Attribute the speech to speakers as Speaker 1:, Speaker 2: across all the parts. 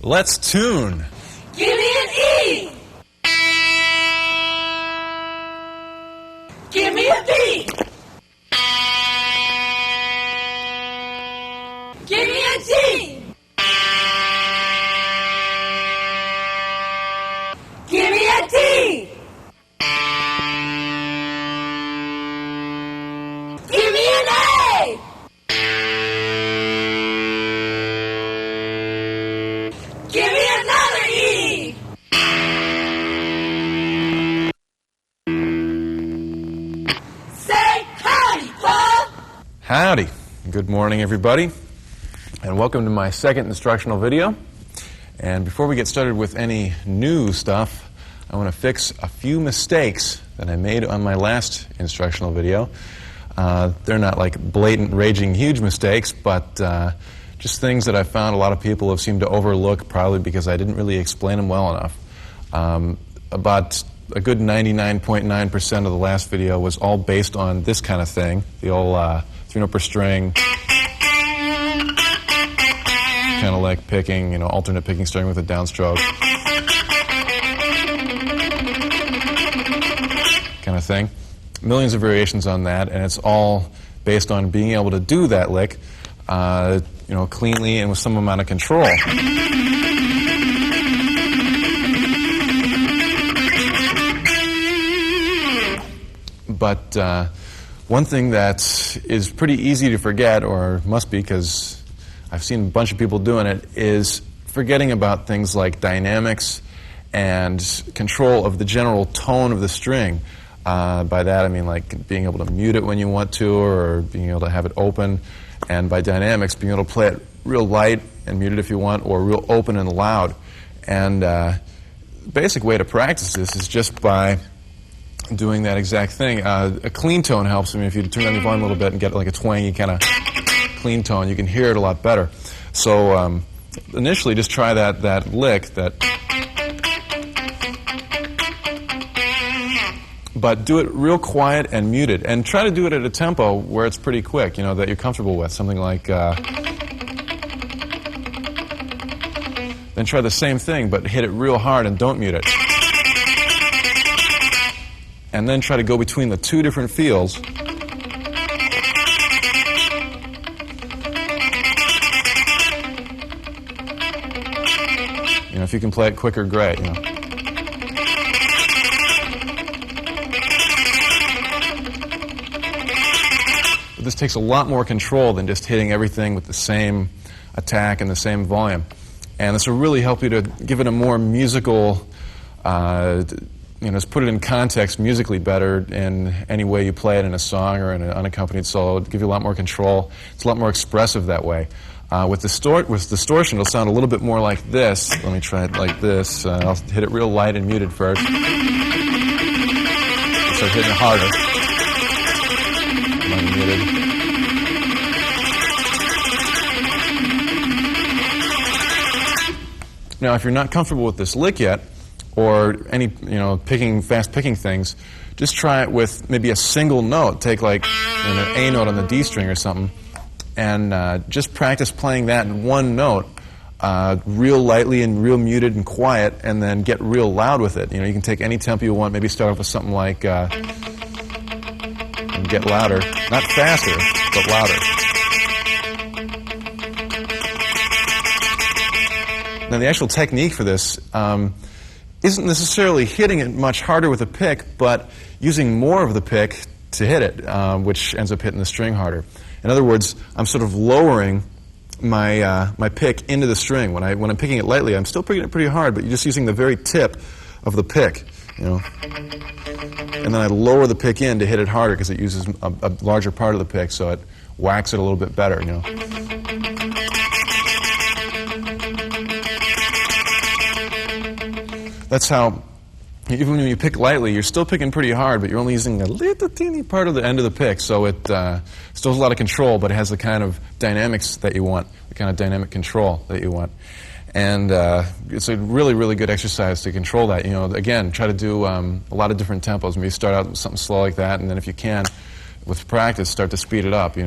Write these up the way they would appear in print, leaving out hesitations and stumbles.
Speaker 1: Let's tune.
Speaker 2: Give me an E. Give me a B. Give me a G. Give me a D. Give me an A. Give me another E. Say howdy, Paul.
Speaker 1: Howdy. Good morning, everybody, and welcome to my second instructional video. And before we get started with any new stuff, I want to fix a few mistakes that I made on my last instructional video. They're not like blatant, raging, huge mistakes, but just things that I found a lot of people have seemed to overlook, probably because I didn't really explain them well enough. About a good 99.9% of the last video was all based on this kind of thing, the old 3-note per string, kind of like picking, alternate picking string with a downstroke kind of thing. Millions of variations on that, and it's all based on being able to do that lick, cleanly and with some amount of control. But one thing that is pretty easy to forget, or must be because I've seen a bunch of people doing it, is forgetting about things like dynamics and control of the general tone of the string. By that I mean like being able to mute it when you want to, or being able to have it open. And by dynamics, being able to play it real light and mute it if you want, or real open and loud. And the basic way to practice this is just by doing that exact thing. A clean tone helps. I mean, if you turn down your volume a little bit and get like a twangy kind of clean tone, you can hear it a lot better. So initially, just try that lick, but do it real quiet and muted, and try to do it at a tempo where it's pretty quick, that you're comfortable with. Something like, then try the same thing, but hit it real hard and don't mute it. And then try to go between the two different feels. If you can play it quicker, great. But this takes a lot more control than just hitting everything with the same attack and the same volume. And this will really help you to give it a more musical, just put it in context musically better in any way you play it in a song or in an unaccompanied solo. It'll give you a lot more control. It's a lot more expressive that way. With distortion, it'll sound a little bit more like this. Let me try it like this. I'll hit it real light and muted first. I'll start hitting it harder. Light and muted. Now, if you're not comfortable with this lick yet, or any, fast picking things, just try it with maybe a single note. Take like an A note on the D string or something, and just practice playing that in one note, real lightly and real muted and quiet, and then get real loud with it. You can take any tempo you want. Maybe start off with something like, and get louder, not faster, but louder. Now, the actual technique for this isn't necessarily hitting it much harder with a pick, but using more of the pick to hit it, which ends up hitting the string harder. In other words, I'm sort of lowering my pick into the string. When I'm picking it lightly, I'm still picking it pretty hard, but you're just using the very tip of the pick, And then I lower the pick in to hit it harder because it uses a larger part of the pick, so it whacks it a little bit better, That's how, even when you pick lightly, you're still picking pretty hard, but you're only using a little teeny part of the end of the pick, so it still has a lot of control, but it has the kind of dynamics that you want, the kind of dynamic control that you want. And it's a really, really good exercise to control that. Again, try to do a lot of different tempos. Maybe start out with something slow like that, and then if you can, with practice, start to speed it up,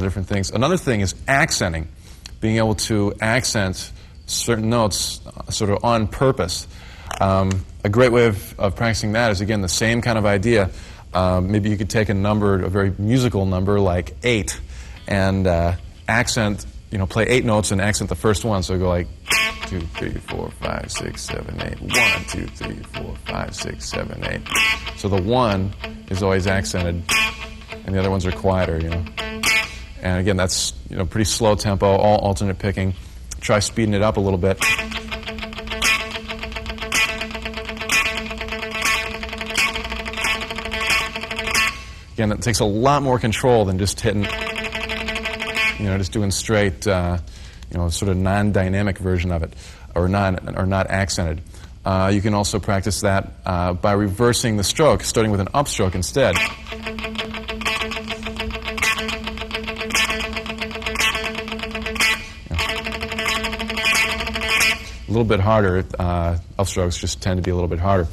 Speaker 1: lot of different things. Another thing is accenting, being able to accent certain notes sort of on purpose. A great way of practicing that is, again, the same kind of idea. Maybe you could take a number, a very musical number like 8, and accent, play 8 notes and accent the first one. So go like 2, 3, 4, 5, 6, 7, 8. 1, 2, 3, 4, 5, 6, 7, 8. So the 1 is always accented, and the other ones are quieter, And again, that's pretty slow tempo, all alternate picking. Try speeding it up a little bit. Again, that takes a lot more control than just hitting, just doing straight, sort of non-dynamic version of it, or not accented. You can also practice that by reversing the stroke, starting with an upstroke instead. A little bit harder. Upstrokes just tend to be a little bit harder.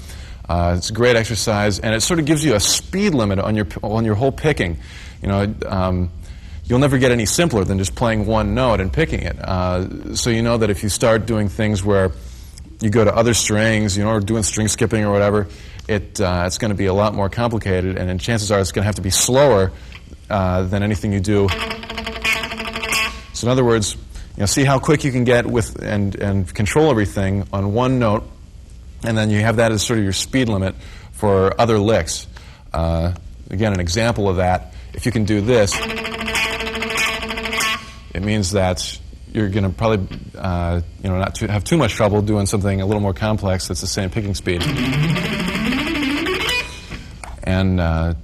Speaker 1: It's a great exercise, and it sort of gives you a speed limit on your whole picking. You'll never get any simpler than just playing one note and picking it. So you know that if you start doing things where you go to other strings, or doing string skipping or whatever, it's going to be a lot more complicated, and then chances are it's going to have to be slower than anything you do. So in other words, see how quick you can get with and control everything on one note, and then you have that as sort of your speed limit for other licks. Again, an example of that, if you can do this, it means that you're going to probably not have too much trouble doing something a little more complex that's the same picking speed. And but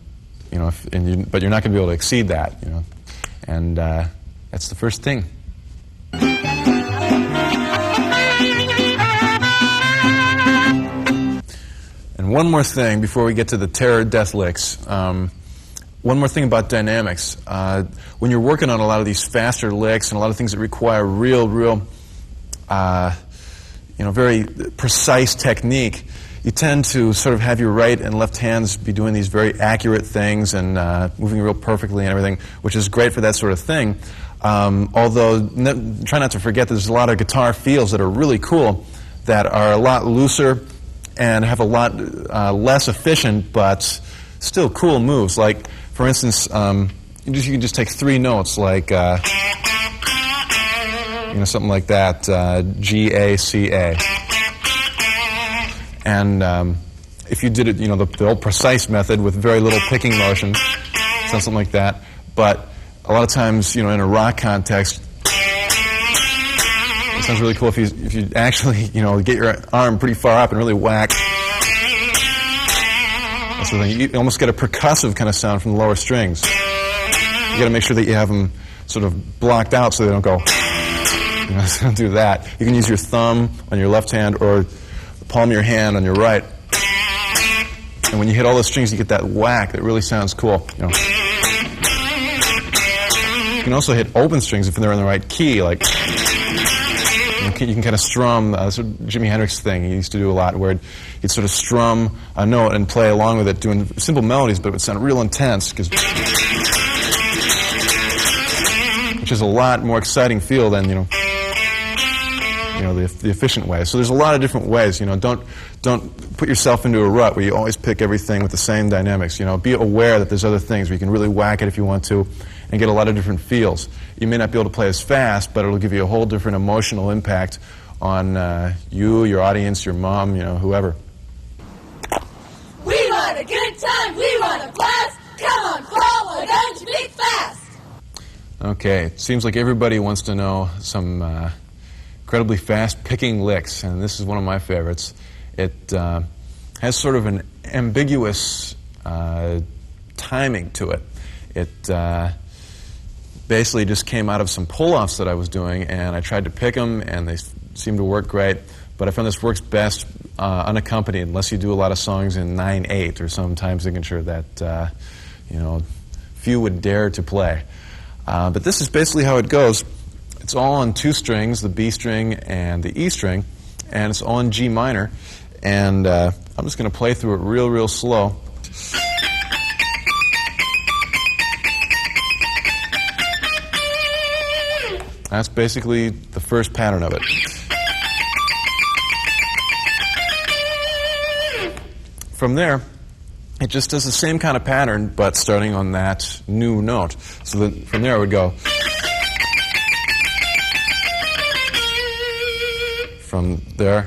Speaker 1: you're not going to be able to exceed that. And that's the first thing. And one more thing before we get to the terror death licks. One more thing about dynamics. When you're working on a lot of these faster licks and a lot of things that require real, very precise technique, you tend to sort of have your right and left hands be doing these very accurate things and moving real perfectly and everything, which is great for that sort of thing. Although, try not to forget that there's a lot of guitar feels that are really cool that are a lot looser and have a lot less efficient but still cool moves. Like, for instance, you can just take 3 notes, like something like that, G, A, C, A. And if you did it, the old precise method with very little picking motion, something like that. But a lot of times, in a rock context, it sounds really cool if you actually, get your arm pretty far up and really whack. That's the thing. You almost get a percussive kind of sound from the lower strings. You got to make sure that you have them sort of blocked out so they don't go. So don't do that. You can use your thumb on your left hand or the palm of your hand on your right. And when you hit all those strings, you get that whack that really sounds cool. You can also hit open strings if they're in the right key, like. You can kind of strum, sort of Jimi Hendrix thing he used to do a lot, where he'd sort of strum a note and play along with it, doing simple melodies, but it would sound real intense, which is a lot more exciting feel than the efficient way. So there's a lot of different ways. Don't put yourself into a rut where you always pick everything with the same dynamics. Be aware that there's other things where you can really whack it if you want to, and get a lot of different feels. You may not be able to play as fast, but it'll give you a whole different emotional impact on you, your audience, your mom, whoever.
Speaker 2: We want a good time, we want a blast. Come on, Paul, why don't you be fast?
Speaker 1: Okay, it seems like everybody wants to know some incredibly fast picking licks, and this is one of my favorites. It has sort of an ambiguous timing to it. It basically just came out of some pull-offs that I was doing, and I tried to pick them, and they seemed to work great. But I found this works best unaccompanied, unless you do a lot of songs in 9/8 or some time signature that few would dare to play. But this is basically how it goes. It's all on 2 strings, the B string and the E string, and it's all in G minor. And I'm just going to play through it real slow. That's basically the first pattern of it. From there, it just does the same kind of pattern, but starting on that new note. So that from there, I would go from there,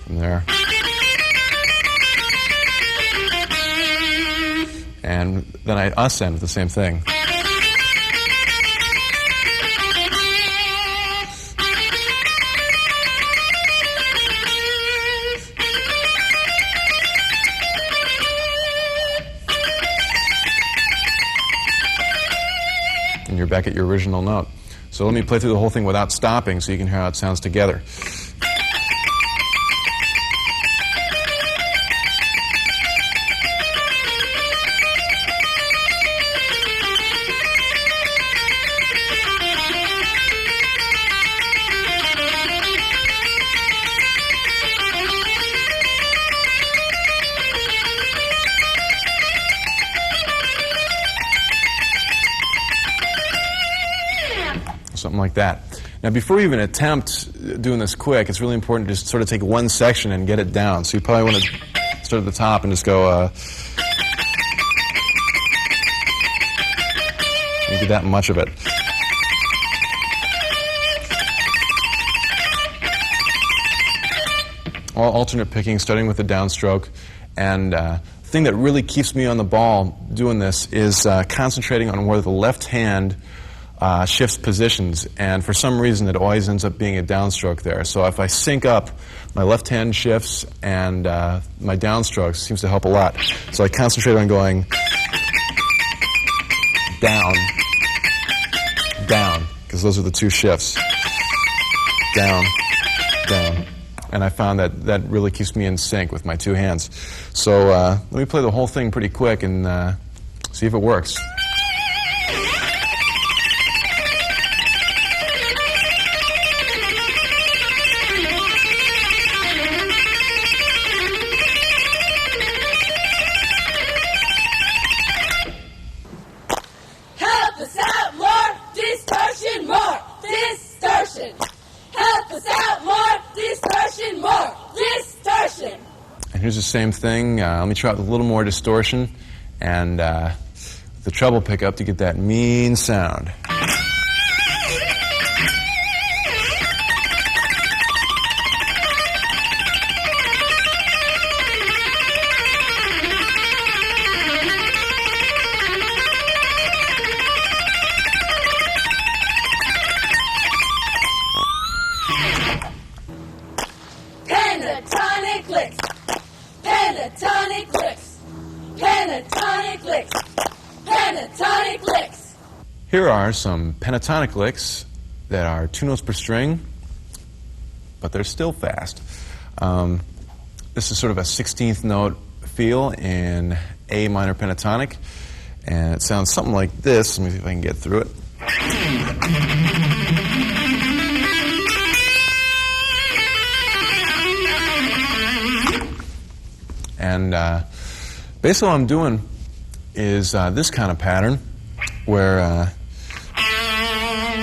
Speaker 1: from there, and then I ascend with the same thing. And you're back at your original note. So let me play through the whole thing without stopping so you can hear how it sounds together. Something like that. Now, before you even attempt doing this quick, it's really important to just sort of take one section and get it down. So you probably want to start at the top and just go, don't do that much of it. All alternate picking, starting with the downstroke. And the thing that really keeps me on the ball doing this is concentrating on where the left hand shifts positions, and for some reason it always ends up being a downstroke there. So if I sync up, my left hand shifts and my downstroke seems to help a lot. So I concentrate on going down, down, because those are the two shifts. Down, down. And I found that that really keeps me in sync with my two hands. So let me play the whole thing pretty quick and see if it works.
Speaker 2: Help us out, more distortion, more distortion. Help us out, more distortion, more distortion.
Speaker 1: And here's the same thing. Let me try out with a little more distortion and the treble pickup to get that mean sound.
Speaker 2: Pentatonic licks, pentatonic licks, pentatonic licks, pentatonic licks.
Speaker 1: Here are some pentatonic licks that are 2 notes per string, but they're still fast. This is sort of a 16th note feel in A minor pentatonic, and it sounds something like this. Let me see if I can get through it. And basically what I'm doing is this kind of pattern where I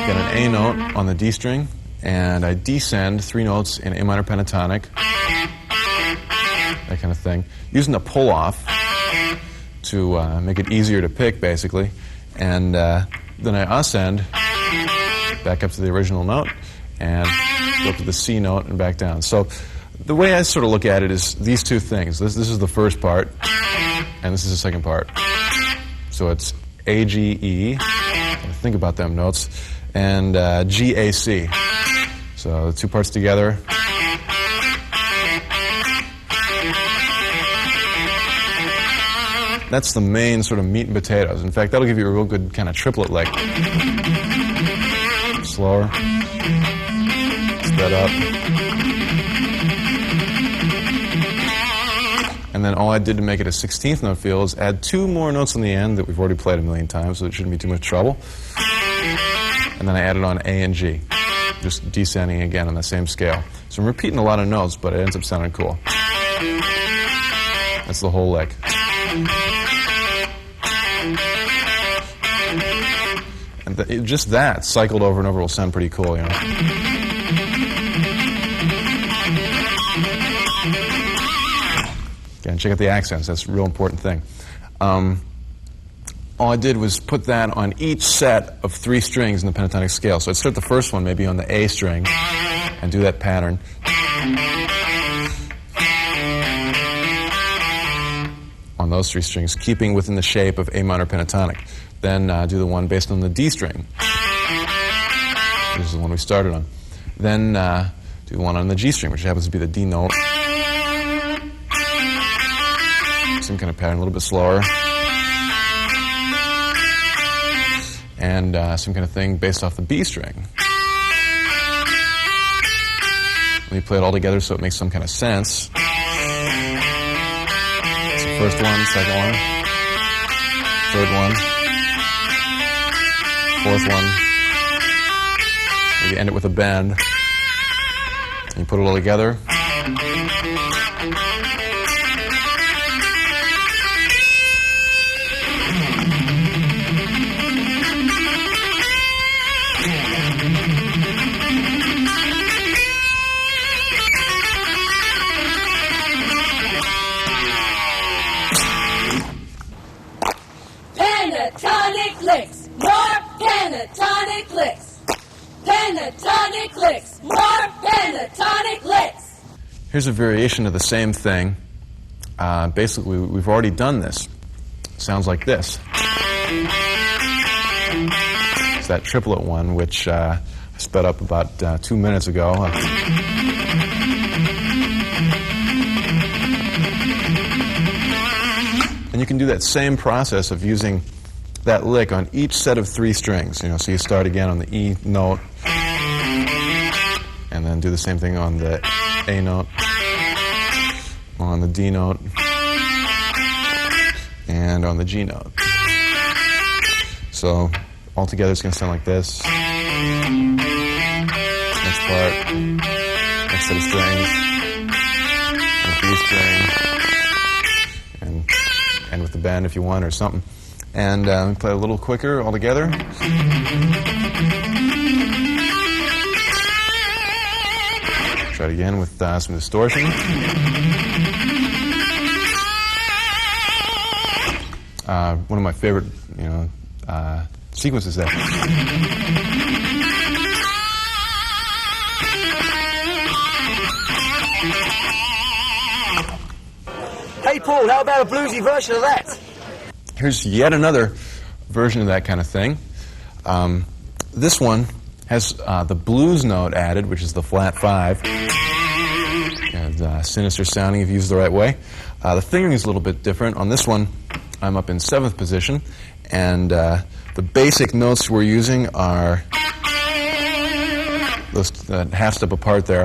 Speaker 1: get an A note on the D string and I descend 3 notes in A minor pentatonic, that kind of thing, using the pull-off to make it easier to pick, basically. And then I ascend back up to the original note and go up to the C note and back down. So the way I sort of look at it is these two things. This is the first part, and this is the second part. So it's A, G, E. Think about them notes. And G, A, C. So the two parts together. That's the main sort of meat and potatoes. In fact, that'll give you a real good kind of triplet lick. Slower. Spread up. And then all I did to make it a 16th note feel is add 2 more notes on the end that we've already played a million times, so it shouldn't be too much trouble. And then I added on A and G, just descending again on the same scale. So I'm repeating a lot of notes, but it ends up sounding cool. That's the whole lick. And just that, cycled over and over, will sound pretty cool, you know. Again, check out the accents. That's a real important thing. All I did was put that on each set of 3 strings in the pentatonic scale. So I'd start the first one maybe on the A string and do that pattern. On those 3 strings, keeping within the shape of A minor pentatonic. Then do the one based on the D string. This is the one we started on. Then do the one on the G string, which happens to be the D note. Same kind of pattern, a little bit slower. And some kind of thing based off the B string. Let me play it all together so it makes some kind of sense. It's the first one, second one, third one, fourth one. Maybe end it with a bend. And you put it all together.
Speaker 2: Pentatonic licks, more pentatonic licks. Pentatonic licks, more pentatonic licks.
Speaker 1: Here's a variation of the same thing. Basically, we've already done this. Sounds like this. It's that triplet one, which I sped up about 2 minutes ago. And you can do that same process of using that lick on each set of 3 strings. You know, so you start again on the E note, and then do the same thing on the A note, on the D note, and on the G note. So altogether it's going to sound like this. Next part, next set of strings, and a B string, and end with the bend if you want, or something. And play a little quicker all together. Try it again with some distortion. One of my favorite, sequences there.
Speaker 3: Hey Paul, how about a bluesy version of that?
Speaker 1: Here's yet another version of that kind of thing. This one has the blues note added, which is the flat 5. And sinister sounding if used the right way. The fingering is a little bit different. On this one, I'm up in 7th position, and the basic notes we're using are those half step apart there.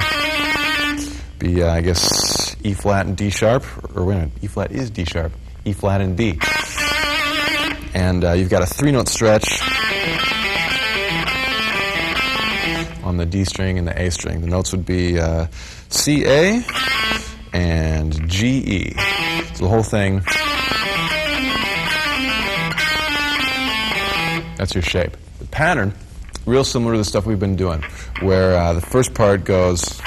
Speaker 1: Be, I guess, E flat and D sharp, or wait a minute, E flat is D sharp, E flat and D. And you've got a 3-note stretch on the D string and the A string. The notes would be C, A, and G, E. So the whole thing, that's your shape. The pattern, real similar to the stuff we've been doing, where the first part goes,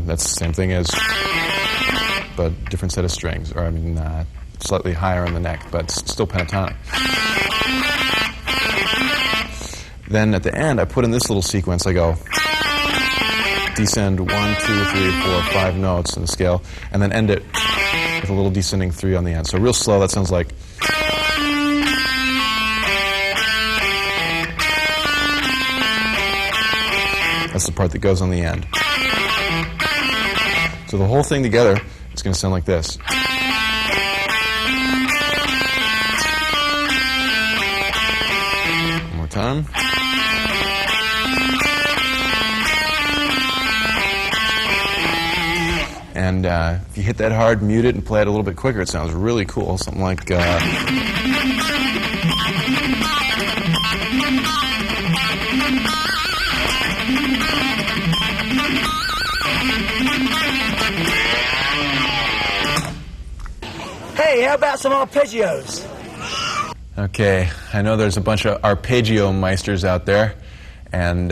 Speaker 1: that's the same thing as, but different set of strings, or slightly higher on the neck, but still pentatonic. Then at the end, I put in this little sequence. I go descend 1, 2, 3, 4, 5 notes in the scale, and then end it with a little descending 3 on the end. So real slow, that sounds like. That's the part that goes on the end. So the whole thing together is going to sound like this. One more time. And if you hit that hard, mute it, and play it a little bit quicker, it sounds really cool. Something like...
Speaker 3: Hey, how about some arpeggios?
Speaker 1: Okay, I know there's a bunch of arpeggio meisters out there, and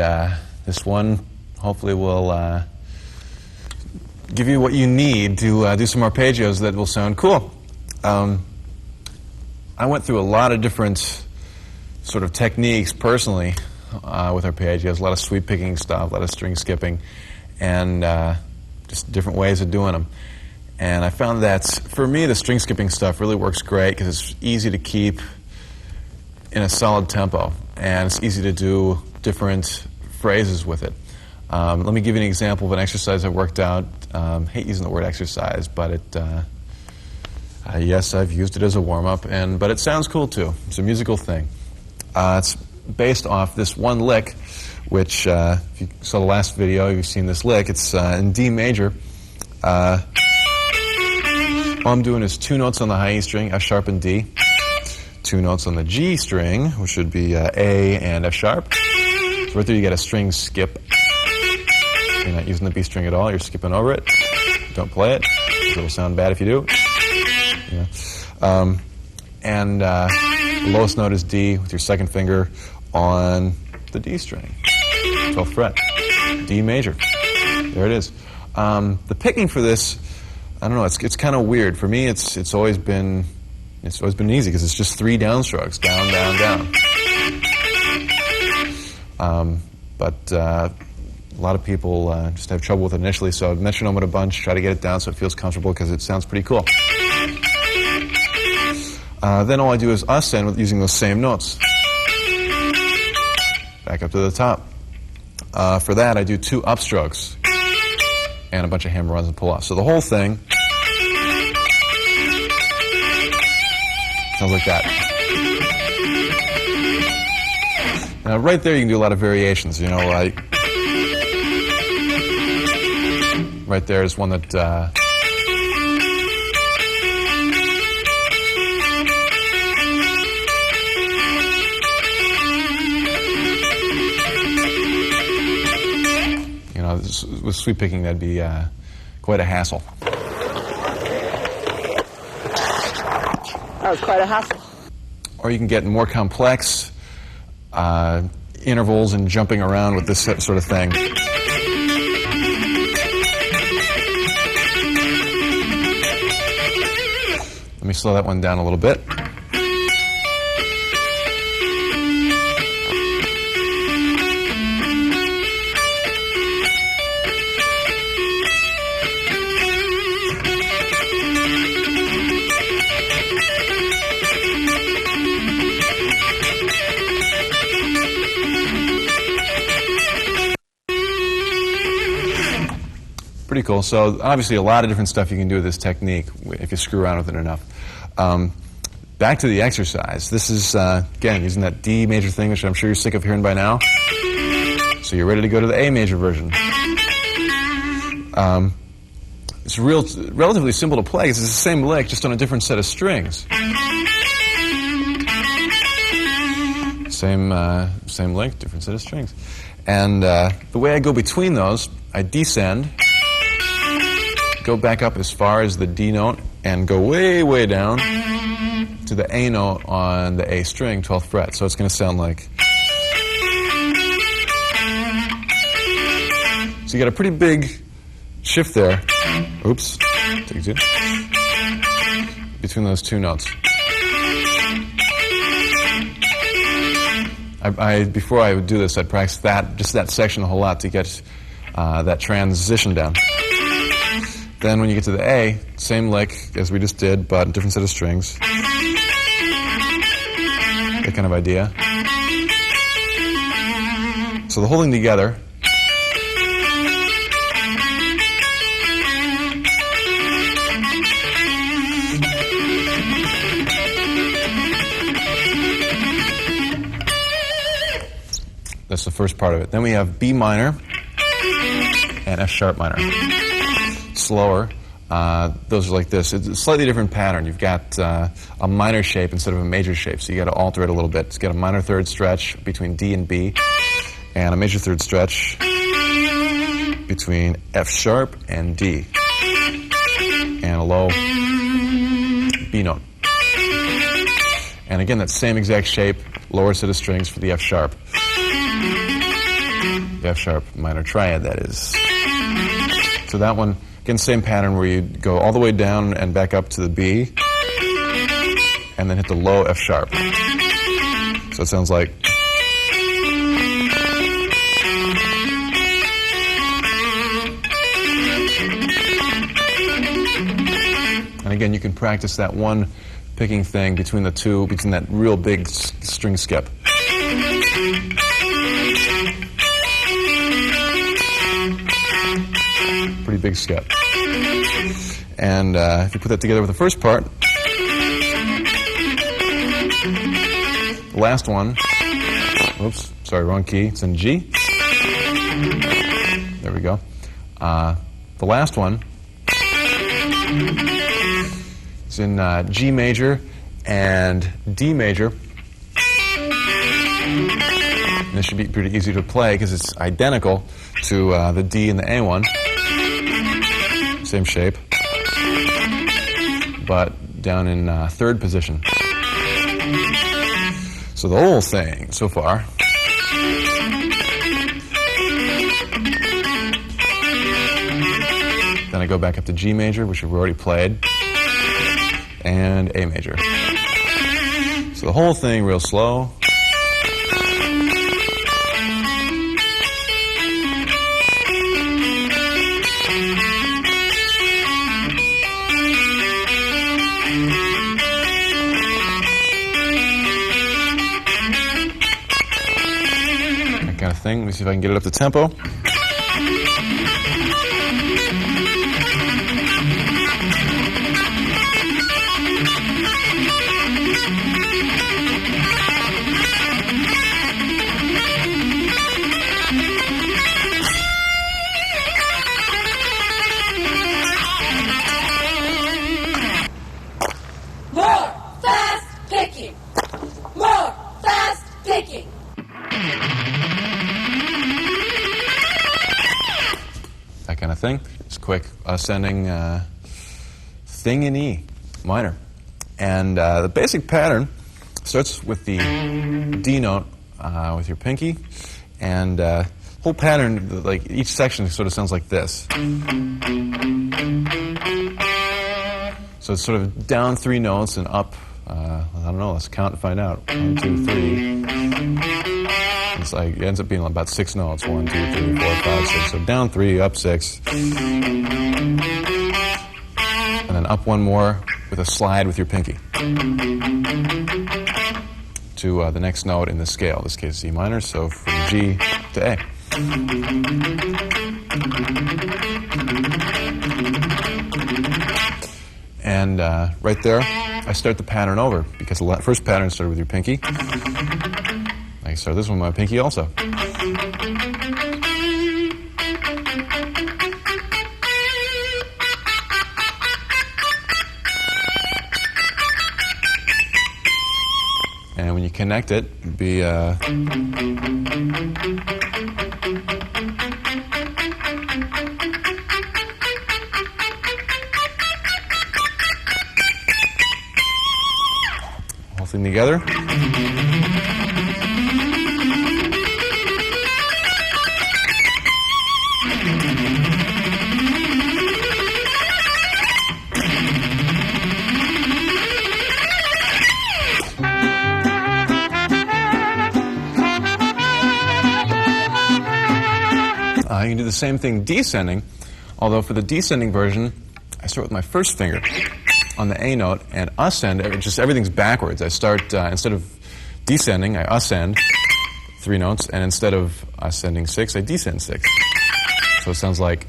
Speaker 1: this one hopefully will give you what you need to do some arpeggios that will sound cool. I went through a lot of different sort of techniques personally with arpeggios, a lot of sweep picking stuff, a lot of string skipping, and just different ways of doing them. And I found that for me the string skipping stuff really works great because it's easy to keep in a solid tempo, and it's easy to do different phrases with it. Let me give you an example of an exercise I worked out. I hate using the word exercise, but yes, I've used it as a warm-up, but it sounds cool too. It's a musical thing. It's based off this one lick, which if you saw the last video, you've seen this lick. It's in D major. All I'm doing is 2 notes on the high E string, F sharp and D. 2 notes on the G string, which should be A and F sharp. So right there you get a string skip. You're not using the B string at all, you're skipping over it. Don't play it, it'll sound bad if you do. Yeah. The lowest note is D with your second finger on the D string, 12th fret, D major. There it is. The picking for this, I don't know, it's kind of weird. For me, it's always been easy because it's just 3 downstrokes, down, down, down. But a lot of people just have trouble with it initially, so metronome it a bunch, try to get it down so it feels comfortable because it sounds pretty cool. Then all I do is ascend with using those same notes. Back up to the top. For that, I do 2 upstrokes and a bunch of hammer-ons and pull-offs. So the whole thing sounds like that. Now, right there, you can do a lot of variations. You know, like right there is one that. You know, with sweep picking, that'd be quite a hassle.
Speaker 4: That was quite a hassle.
Speaker 1: Or you can get more complex intervals and jumping around with this sort of thing. Let me slow that one down a little bit. Pretty cool. So obviously a lot of different stuff you can do with this technique if you screw around with it enough. Back to the exercise. This is, again, using that D major thing, which I'm sure you're sick of hearing by now. So you're ready to go to the A major version. It's relatively simple to play because it's the same lick, just on a different set of strings. Same lick, different set of strings. And the way I go between those, I descend, go back up as far as the D note, and go way, way down to the A note on the A string, 12th fret. So it's going to sound like. So you got a pretty big shift there. Oops. Take 2. Between those 2 notes. Before I would do this, I'd practice just that section a whole lot to get that transition down. Then when you get to the A, same lick as we just did, but different set of strings. That kind of idea. So the whole thing together. That's the first part of it. Then we have B minor and F sharp minor. Slower. Those are like this. It's a slightly different pattern. You've got a minor shape instead of a major shape, so you got to alter it a little bit. It's got a minor third stretch between D and B, and a major third stretch between F sharp and D, and a low B note. And again, that same exact shape, lower set of strings for the F sharp. The F sharp minor triad, that is. So that one, again, same pattern where you go all the way down and back up to the B, and then hit the low F sharp. So it sounds like. And again, you can practice that one picking thing between the two, between that real big string skip. Pretty big skip. And if you put that together with the first part, the last one, oops, sorry, wrong key, it's in G. There we go. The last one is in G major and D major. And this should be pretty easy to play because it's identical to the D and the A one. Same shape, but down in third position. So the whole thing so far. Then I go back up to G major, which we've already played, and A major. So the whole thing real slow. That kind of thing. Let me see if I can get it up to tempo. That kind of thing. It's quick ascending thing in E minor. And the basic pattern starts with the D note with your pinky, and whole pattern, like each section sort of sounds like this. So it's sort of down 3 notes and up, I don't know, let's count and find out. 1, 2, 3. It's like, it ends up being about 6 notes. 1, 2, 3, 4, 5, 6. So down 3, up 6. And then up 1 more with a slide with your pinky to the next note in the scale. In this case, E minor, so from G to A. And right there, I start the pattern over because the first pattern started with your pinky. I start this one with my pinky also. And when you connect it, it'd be whole thing together. You can do the same thing descending, although for the descending version, I start with my first finger on the A note and ascend. Just everything's backwards. I start, instead of descending, I ascend 3 notes, and instead of ascending 6, I descend 6. So it sounds like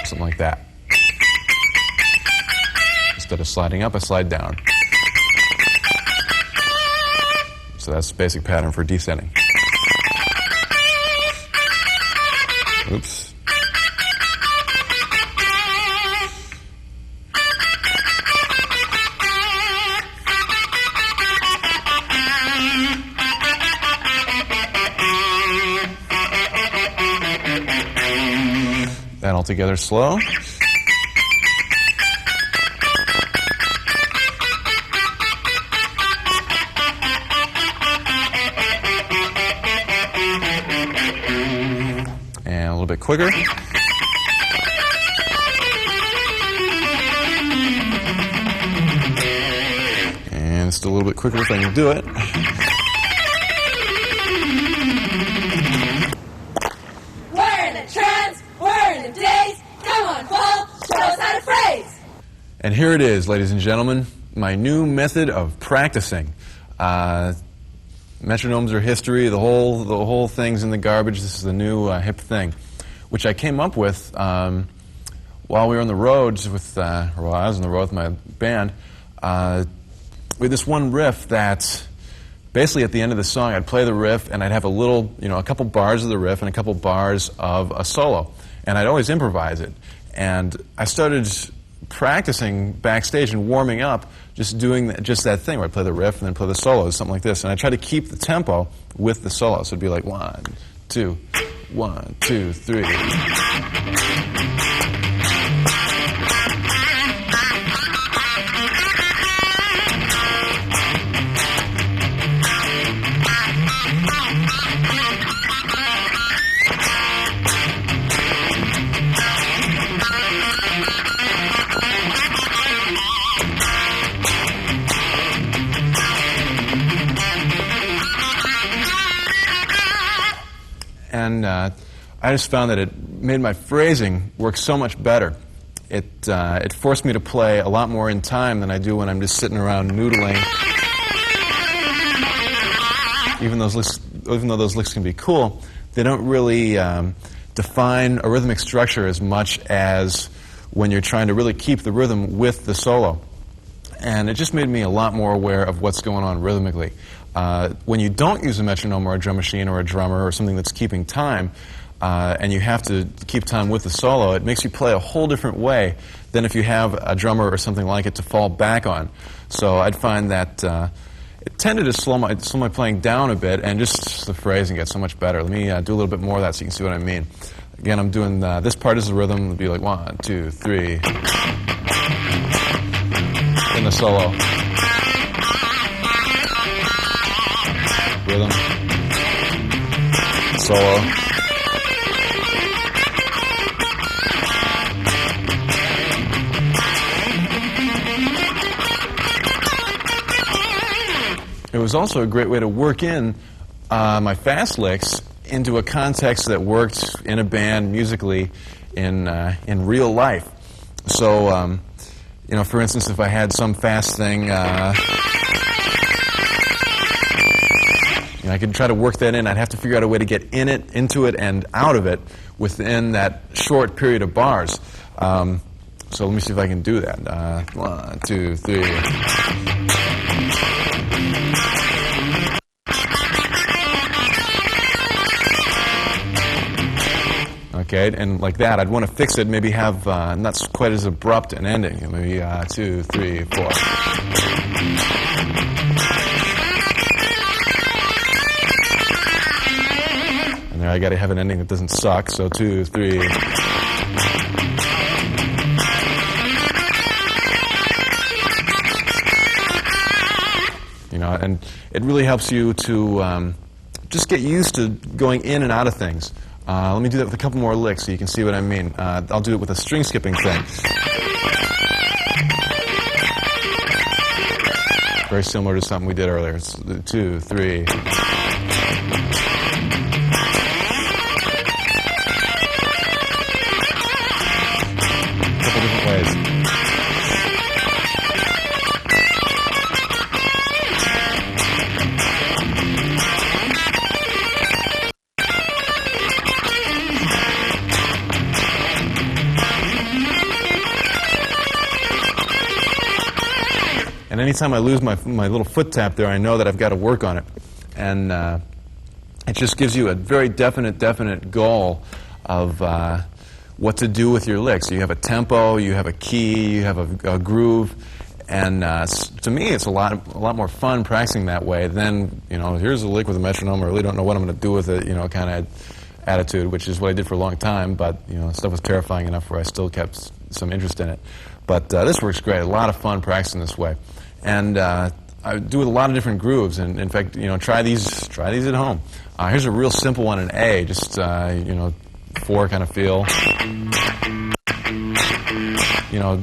Speaker 1: something like that. Instead of sliding up, I slide down. So that's the basic pattern for descending. Oops. That all together slow. quicker. And just a little bit quicker if I can do it.
Speaker 2: We're in a trance, we're in a daze. Come on, Paul, show us how to phrase.
Speaker 1: And here it is, ladies and gentlemen, my new method of practicing. Metronomes are history. The whole thing's in the garbage. This is the new hip thing, which I came up with while we were on the road while I was on the road with my band. We had this one riff that basically at the end of the song I'd play the riff and I'd have a couple bars of the riff and a couple bars of a solo, and I'd always improvise it. And I started practicing backstage and warming up, just doing that thing where I play the riff and then play the solos, something like this. And I try to keep the tempo with the solo, so it'd be like 1, 2, 1, 2, 3. And I just found that it made my phrasing work so much better. It forced me to play a lot more in time than I do when I'm just sitting around noodling. Even though those licks can be cool, they don't really define a rhythmic structure as much as when you're trying to really keep the rhythm with the solo. And it just made me a lot more aware of what's going on rhythmically. When you don't use a metronome or a drum machine or a drummer or something that's keeping time, and you have to keep time with the solo, it makes you play a whole different way than if you have a drummer or something like it to fall back on. So I'd find that it tended to slow my playing down a bit, and just the phrasing gets so much better. Let me do a little bit more of that so you can see what I mean. Again, I'm doing this part is the rhythm. It'll be like 1, 2, 3 in the solo. Rhythm, solo. It was also a great way to work in my fast licks into a context that worked in a band musically in real life. So, for instance, if I had some fast thing. I could try to work that in. I'd have to figure out a way to get into it, and out of it within that short period of bars. So let me see if I can do that. 1, 2, 3. Okay, and like that, I'd want to fix it. Maybe have not quite as abrupt an ending. Maybe 2, 3, 4. And there I got to have an ending that doesn't suck, so 2, 3. And it really helps you to just get used to going in and out of things. Let me do that with a couple more licks so you can see what I mean. I'll do it with a string skipping thing. Very similar to something we did earlier. It's 2, 3. Ways. And anytime I lose my little foot tap there, I know that I've got to work on it. And it just gives you a very definite goal of what to do with your licks. You have a tempo, you have a key, you have a groove, and to me it's a lot more fun practicing that way than, here's a lick with a metronome, I really don't know what I'm going to do with it, kind of attitude, which is what I did for a long time, but stuff was terrifying enough where I still kept some interest in it. But this works great, a lot of fun practicing this way. And I do it with a lot of different grooves, and in fact, try these at home. Here's a real simple one in A, just 4 kind of feel. You know,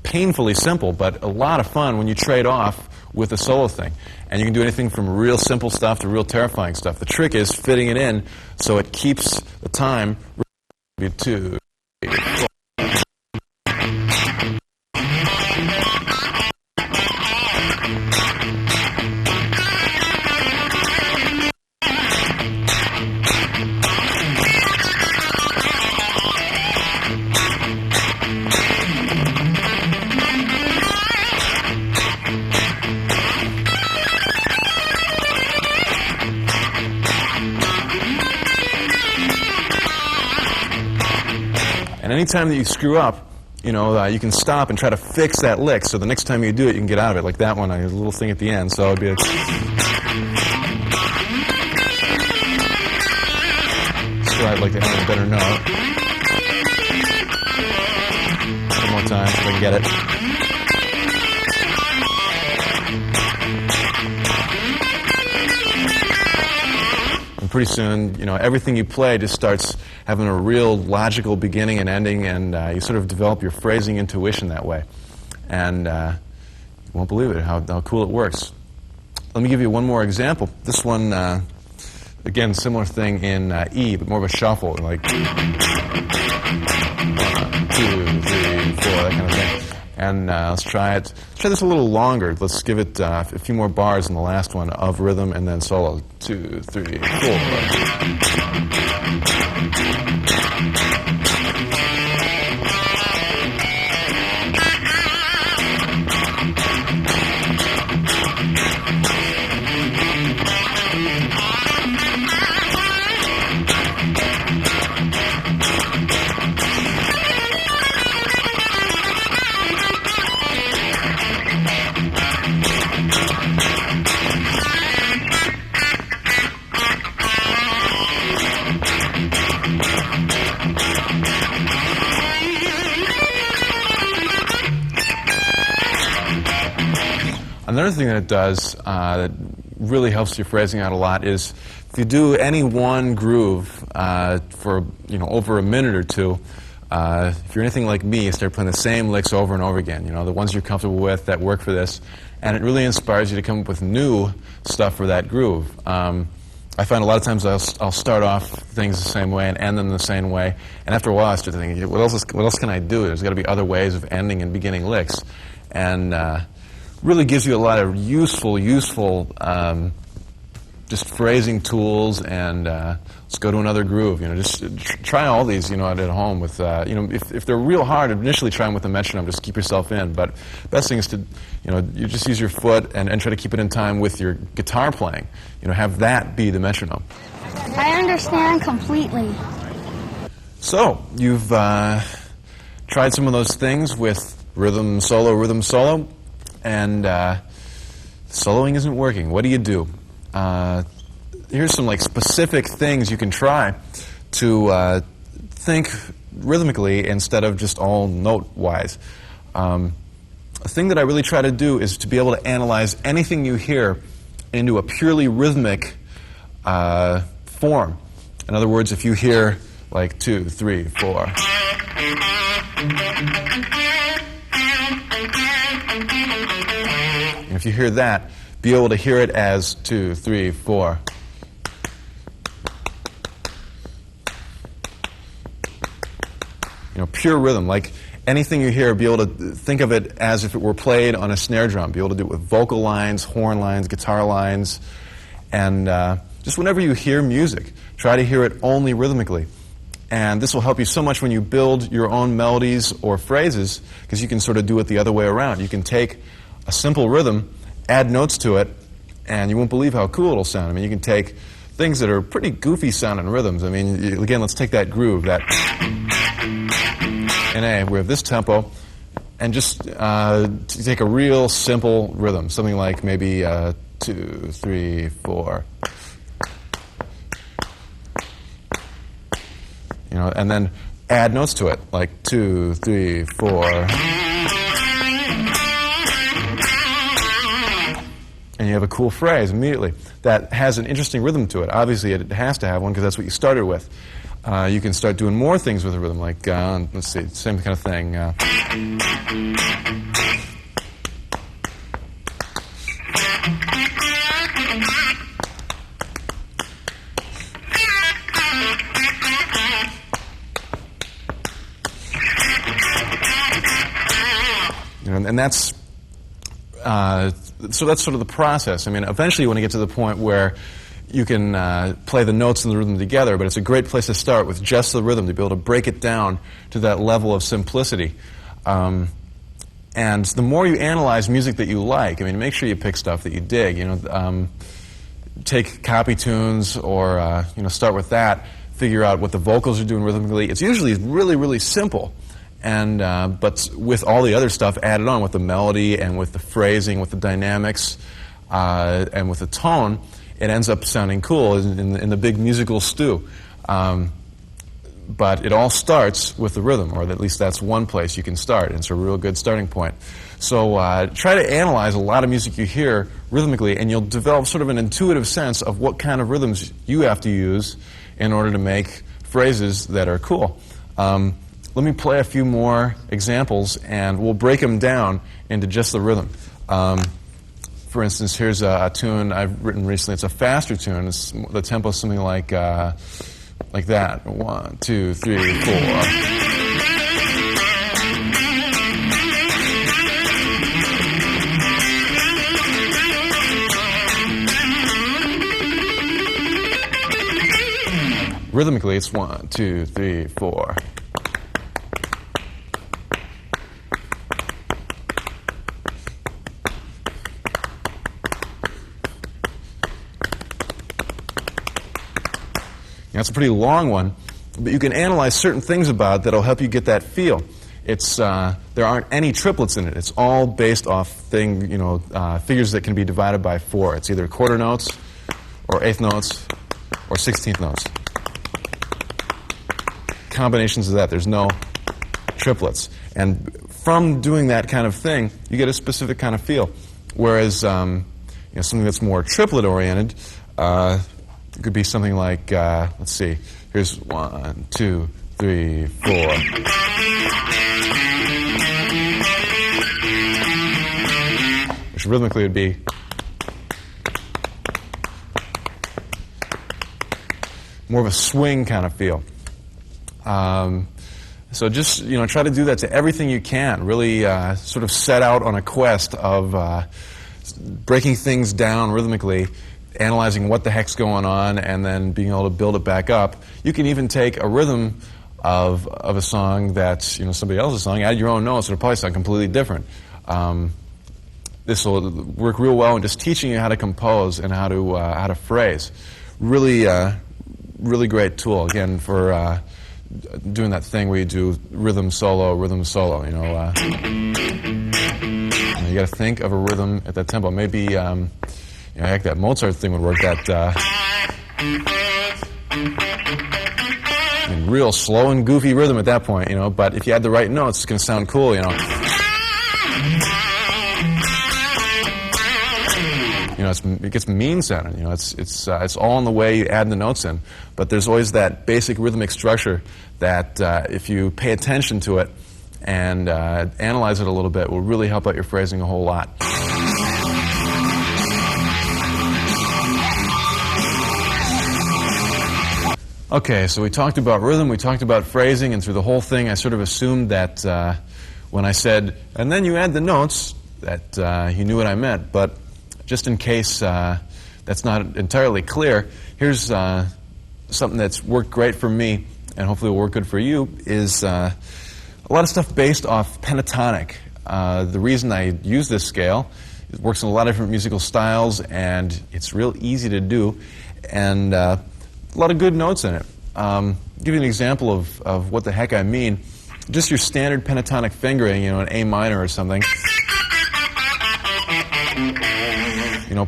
Speaker 1: painfully simple, but a lot of fun when you trade off with a solo thing. And you can do anything from real simple stuff to real terrifying stuff. The trick is fitting it in so it keeps the time. 2, 3, 4. And anytime that you screw up, you know, you can stop and try to fix that lick. So the next time you do it, you can get out of it. Like that one, I have a little thing at the end. So it'd be a... So I'd like to have a better note. One more time so I can get it. And pretty soon, you know, everything you play just starts having a real logical beginning and ending, and you sort of develop your phrasing intuition that way. And you won't believe it, how cool it works. Let me give you one more example. This one, again, similar thing in E, but more of a shuffle, like 1, 2, 3, 4, that kind of thing. And let's try it. Let's try this a little longer. Let's give it a few more bars in the last one of rhythm and then solo. 2, 3, 4. Another thing that it does that really helps your phrasing out a lot is if you do any one groove for over a minute or two, if you're anything like me, you start playing the same licks over and over again. You know, the ones you're comfortable with that work for this, and it really inspires you to come up with new stuff for that groove. I find a lot of times I'll start off things the same way and end them the same way, and after a while I start thinking, what else can I do? There's got to be other ways of ending and beginning licks, and really gives you a lot of useful just phrasing tools. And let's go to another groove. You know, just try all these. You know, at home with if they're real hard, initially try them with a metronome. Just keep yourself in. But best thing is to you just use your foot and try to keep it in time with your guitar playing. You know, have that be the metronome.
Speaker 4: I understand completely.
Speaker 1: So you've tried some of those things with rhythm solo. And soloing isn't working. What do you do? Here's some specific things you can try to think rhythmically instead of just all note-wise. A thing that I really try to do is to be able to analyze anything you hear into a purely rhythmic form. In other words, if you hear 2, 3, 4. And if you hear that, be able to hear it as 2, 3, 4. Pure rhythm. Like anything you hear, be able to think of it as if it were played on a snare drum. Be able to do it with vocal lines, horn lines, guitar lines. And just whenever you hear music, try to hear it only rhythmically. And this will help you so much when you build your own melodies or phrases, because you can sort of do it the other way around. You can take a simple rhythm, add notes to it, and you won't believe how cool it'll sound. I mean, you can take things that are pretty goofy sounding rhythms. I mean, again, let's take that groove, that in A, we have this tempo, and just take a real simple rhythm, something like maybe 2, 3, 4. And then add notes to it, like 2, 3, 4. and you have a cool phrase immediately that has an interesting rhythm to it. Obviously, it has to have one because that's what you started with. You can start doing more things with a rhythm, like, let's see, same kind of thing. And that's so that's sort of the process. I mean, eventually you want to get to the point where you can play the notes and the rhythm together, but it's a great place to start with just the rhythm, to be able to break it down to that level of simplicity. And the more you analyze music that you like, I mean, make sure you pick stuff that you dig. You know, take copy tunes or start with that. Figure out what the vocals are doing rhythmically. It's usually really, really simple. And but with all the other stuff added on, with the melody and with the phrasing, with the dynamics, and with the tone, it ends up sounding cool in the big musical stew. But it all starts with the rhythm, or at least that's one place you can start. And it's a real good starting point. So try to analyze a lot of music you hear rhythmically, and you'll develop sort of an intuitive sense of what kind of rhythms you have to use in order to make phrases that are cool. Let me play a few more examples, and we'll break them down into just the rhythm. For instance, here's a tune I've written recently. It's a faster tune. The tempo is something like that. 1, 2, 3, 4. Rhythmically, it's 1, 2, 3, 4. That's a pretty long one, but you can analyze certain things about it that'll help you get that feel. It's there aren't any triplets in it. It's all based off figures that can be divided by 4. It's either quarter notes, or eighth notes, or 16th notes. Combinations of that. There's no triplets, and from doing that kind of thing, you get a specific kind of feel. Whereas something that's more triplet oriented. It could be something like, let's see, here's 1, 2, 3, 4. Which rhythmically would be more of a swing kind of feel. So just, try to do that to everything you can. Really sort of set out on a quest of breaking things down rhythmically, analyzing what the heck's going on, and then being able to build it back up. You can even take a rhythm of a song that's somebody else's song, add your own notes, it'll probably sound completely different. This will work real well in just teaching you how to compose and how to phrase. Really, really great tool again for doing that thing where you do rhythm solo. You got to think of a rhythm at that tempo. Maybe. Heck, that Mozart thing would work. Real slow and goofy rhythm at that point, But if you had the right notes, it's going to sound cool, It gets mean sounding, It's all in the way you add the notes in. But there's always that basic rhythmic structure that, if you pay attention to it and analyze it a little bit, will really help out your phrasing a whole lot. Okay, so we talked about rhythm, we talked about phrasing, and through the whole thing I sort of assumed that when I said, and then you add the notes, that you knew what I meant. But just in case that's not entirely clear, here's something that's worked great for me, and hopefully will work good for you, is a lot of stuff based off pentatonic. The reason I use this scale, it works in a lot of different musical styles, and it's real easy to do, and a lot of good notes in it. Give you an example of what the heck I mean. Just your standard pentatonic fingering, an A minor or something.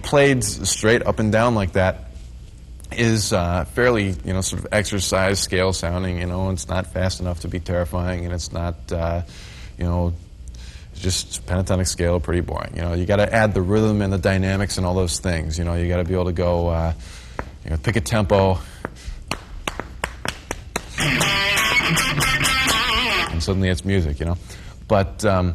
Speaker 1: Played straight up and down like that is fairly, sort of exercise scale sounding. It's not fast enough to be terrifying, and it's not, just pentatonic scale, pretty boring. You know, you got to add the rhythm and the dynamics and all those things. You know, you got to be able to go, you know, pick a tempo, and suddenly it's music. You know, but to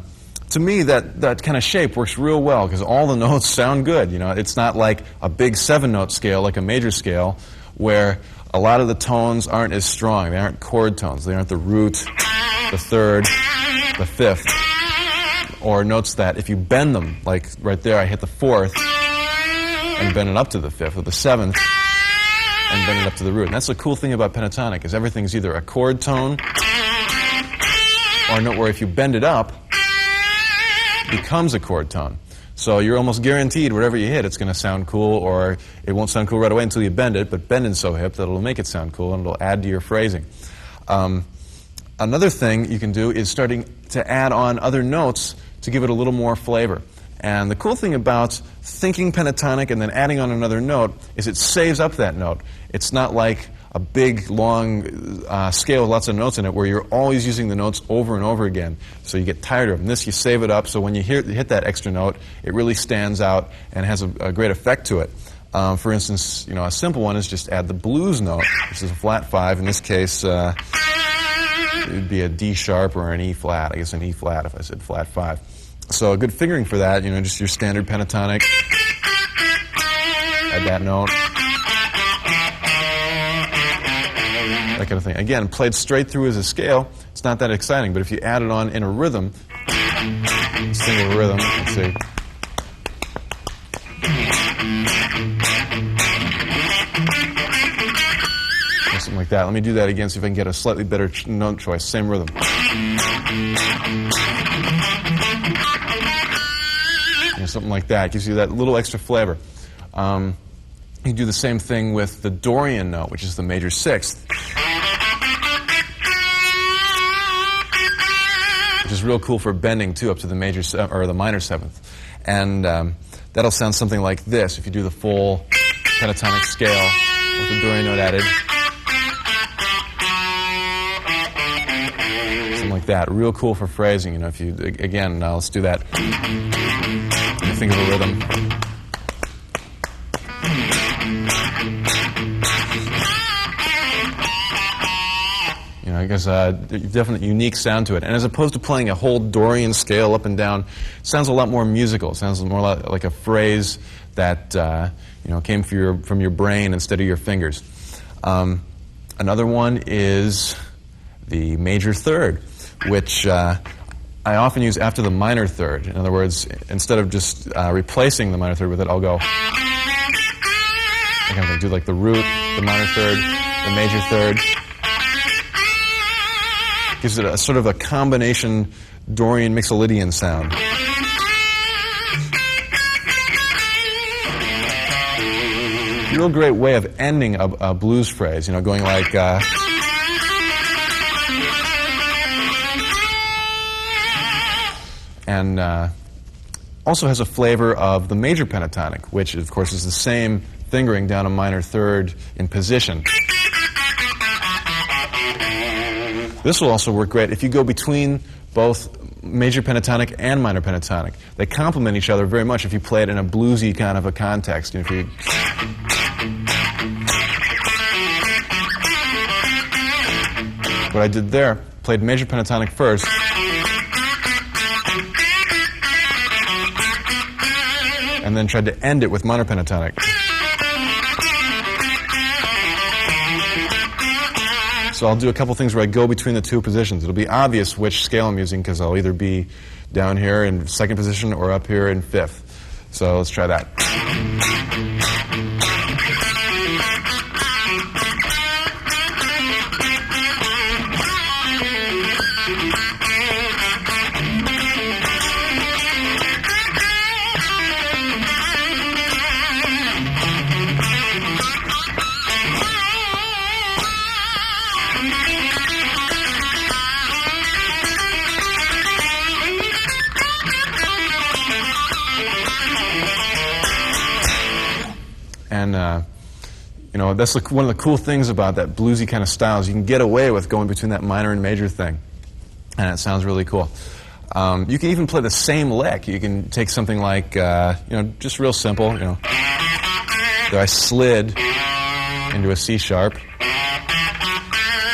Speaker 1: me, that kind of shape works real well because all the notes sound good. You know, it's not like a big 7-note scale like a major scale where a lot of the tones aren't as strong. They aren't chord tones. They aren't the root, the third, the fifth, or notes that if you bend them, like right there, I hit the 4th and bend it up to the 5th, or the 7th and bend it up to the root. And that's the cool thing about pentatonic is everything's either a chord tone or a note where if you bend it up, it becomes a chord tone. So you're almost guaranteed whatever you hit, it's going to sound cool, or it won't sound cool right away until you bend it, but bending's so hip that it'll make it sound cool and it'll add to your phrasing. Another thing you can do is starting to add on other notes to give it a little more flavor. And the cool thing about thinking pentatonic and then adding on another note is it saves up that note. It's not like a big, long scale with lots of notes in it where you're always using the notes over and over again, so you get tired of them. This, you save it up, so when you hit that extra note, it really stands out and has a great effect to it. For instance, you know, a simple one is just add the blues note, which is a flat 5. In this case, it would be a D sharp or an E flat. I guess an E flat if I said flat 5. So a good fingering for that, you know, just your standard pentatonic. Add that note. That kind of thing. Again, played straight through as a scale, it's not that exciting, but if you add it on in a rhythm, single rhythm, let's see. Something like that. Let me do that again, see if I can get a slightly better note choice. Same rhythm. You know, something like that. Gives you that little extra flavor. You do the same thing with the Dorian note, which is the major 6th. Which is real cool for bending, too, up to the major or the minor 7th. And that'll sound something like this if you do the full pentatonic scale with the Dorian note added. Something like that. Real cool for phrasing. You know, if you, again, let's do that. You think of a rhythm. You know, I guess definite unique sound to it. And as opposed to playing a whole Dorian scale up and down, it sounds a lot more musical. It sounds more like a phrase that you know, came from your brain instead of your fingers. Another one is the major 3rd, which I often use after the minor 3rd. In other words, instead of just replacing the minor 3rd with it, I'll go. I kind of do like the root, the minor 3rd, the major 3rd. Gives it a sort of a combination Dorian Mixolydian sound. Real great way of ending a blues phrase, you know, going like and also has a flavor of the major pentatonic, which of course is the same fingering down a minor 3rd in position. This will also work great if you go between both major pentatonic and minor pentatonic. They complement each other very much if you play it in a bluesy kind of a context. If you what I did there, played major pentatonic first, and then tried to end it with minor pentatonic. So I'll do a couple things where I go between the two positions. It'll be obvious which scale I'm using because I'll either be down here in 2nd position or up here in 5th. So let's try that. And, you know, that's one of the cool things about that bluesy kind of style is you can get away with going between that minor and major thing. And it sounds really cool. You can even play the same lick. You can take something like, just real simple, There I slid into a C sharp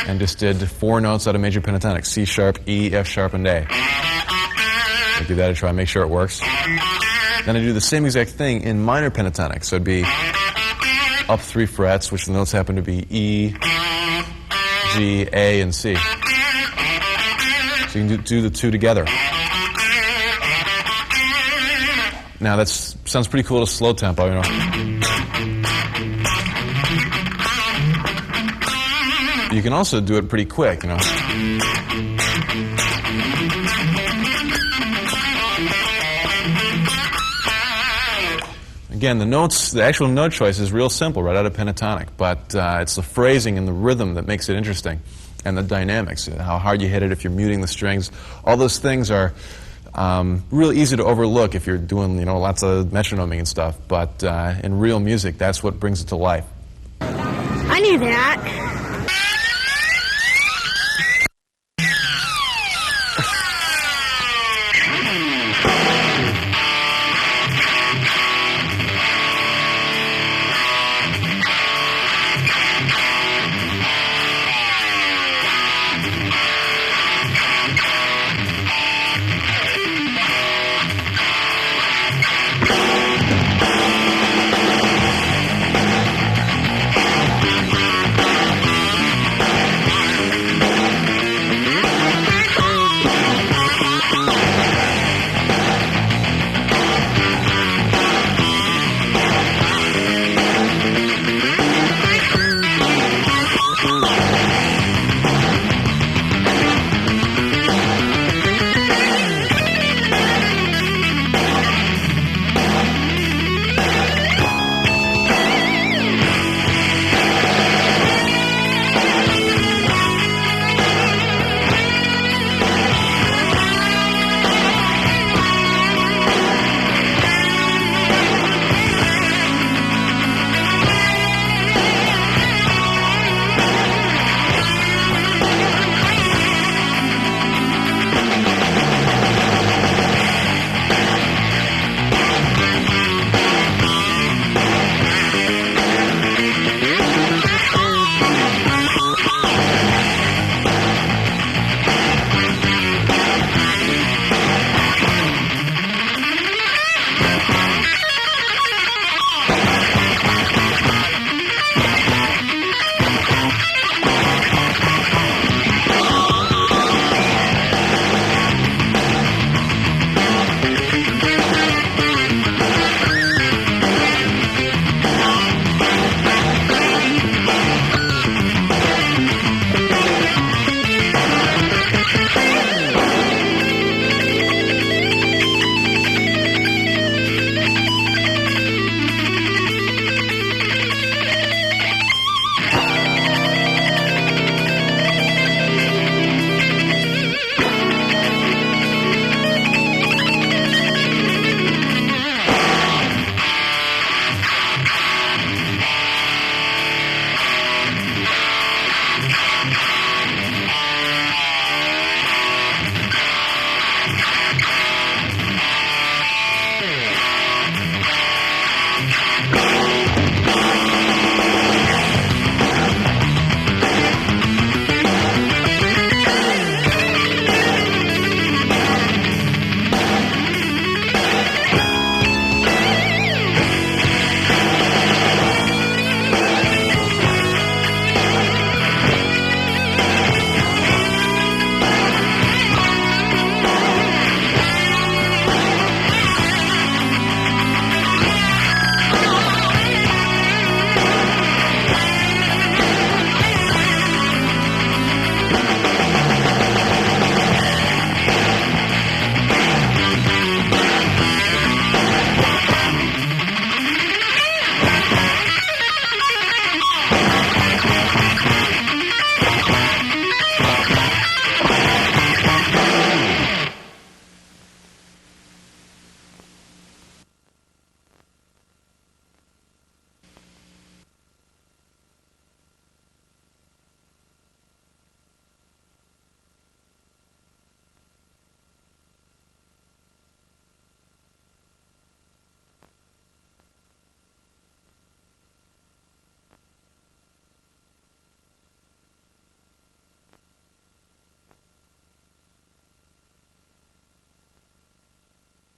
Speaker 1: and just did 4 notes out of major pentatonic: C sharp, E, F sharp, and A. I give that a try, make sure it works. Then I do the same exact thing in minor pentatonic. So it'd be up 3 frets, which the notes happen to be E, G, A, and C. So you can do the 2 together. Now that sounds pretty cool to slow tempo, You can also do it pretty quick, Again, the actual note choice is real simple, right out of pentatonic, but it's the phrasing and the rhythm that makes it interesting, and the dynamics, how hard you hit it, if you're muting the strings. All those things are real easy to overlook if you're doing, lots of metronoming and stuff, but in real music, that's what brings it to life.
Speaker 4: I knew that.